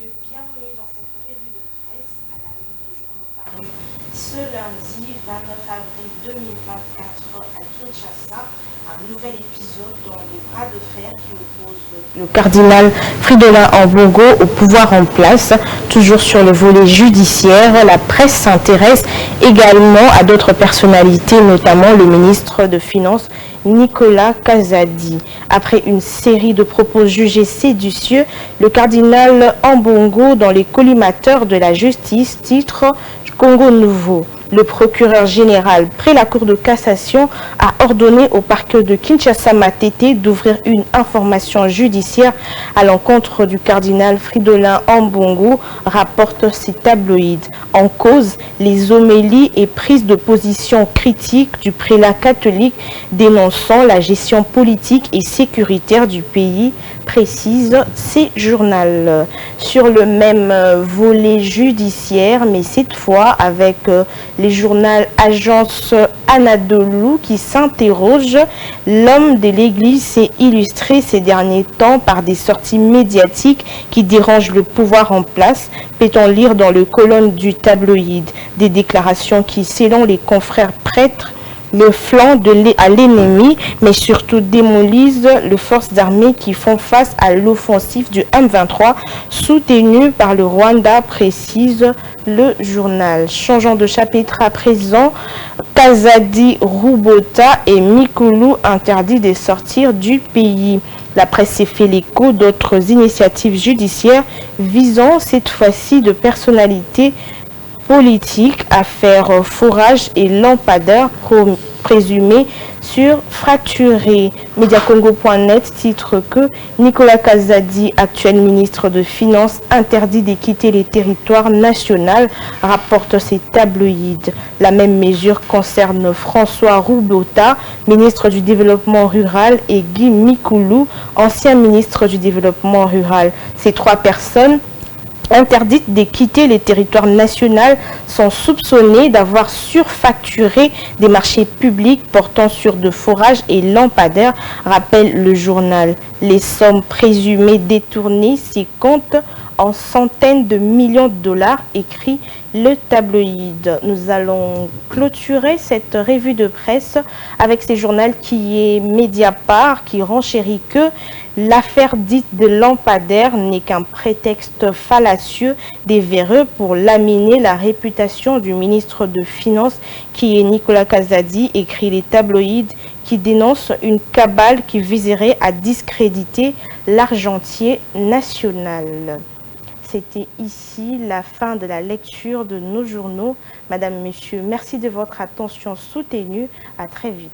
messieurs, bienvenue dans cette revue de presse à la une de journaux parus ce lundi 29 avril 2024 à Kinshasa. Un nouvel épisode dans les bras de fer qui oppose le cardinal Fridolin Ambongo au pouvoir en place. Toujours sur le volet judiciaire, la presse s'intéresse également à d'autres personnalités, notamment le ministre de Finances Nicolas Kazadi. Après une série de propos jugés séditieux, le cardinal Ambongo, dans les collimateurs de la justice, titre Congo Nouveau. Le procureur général, près la Cour de cassation, a ordonné au parquet de Kinshasa-Matete d'ouvrir une information judiciaire à l'encontre du cardinal Fridolin Ambongo, rapportent ces tabloïds. En cause, les homélies et prises de position critiques du prélat catholique dénonçant la gestion politique et sécuritaire du pays, précise ces journaux. Sur le même volet judiciaire, mais cette fois avec les journaux Agence Anadolu qui s'interroge. L'homme de l'Église s'est illustré ces derniers temps par des sorties médiatiques qui dérangent le pouvoir en place. Peut-on lire dans le colonne du tabloïd des déclarations qui, selon les confrères prêtres, le flanc à l'ennemi, mais surtout démolissent les forces armées qui font face à l'offensive du M23, soutenue par le Rwanda, précise le journal. Changeant de chapitre à présent, Kazadi, Rubota et Mikulu interdits de sortir du pays. La presse s'est fait l'écho d'autres initiatives judiciaires visant cette fois-ci de personnalités politiques, affaires forage et lampadaires présumés sur fracturés. Mediacongo.net titre que Nicolas Kazadi, actuel ministre de Finances, interdit de quitter les territoires nationaux, rapporte ces tabloïds. La même mesure concerne François Rubota, ministre du Développement rural, et Guy Mikulu, ancien ministre du Développement rural. Ces trois personnes interdites de quitter les territoires nationaux sont soupçonnées d'avoir surfacturé des marchés publics portant sur de forages et lampadaires, rappelle le journal. Les sommes présumées détournées s'y comptent en centaines de millions de dollars, écrit le tabloïd. Nous allons clôturer cette revue de presse avec ce journal qui est Mediapart, qui renchérit que l'affaire dite de lampadaire n'est qu'un prétexte fallacieux des véreux pour laminer la réputation du ministre de Finances qui est Nicolas Kazadi, écrit les tabloïds qui dénoncent une cabale qui viserait à discréditer l'argentier national. C'était ici la fin de la lecture de nos journaux. Madame, Monsieur, merci de votre attention soutenue. À très vite.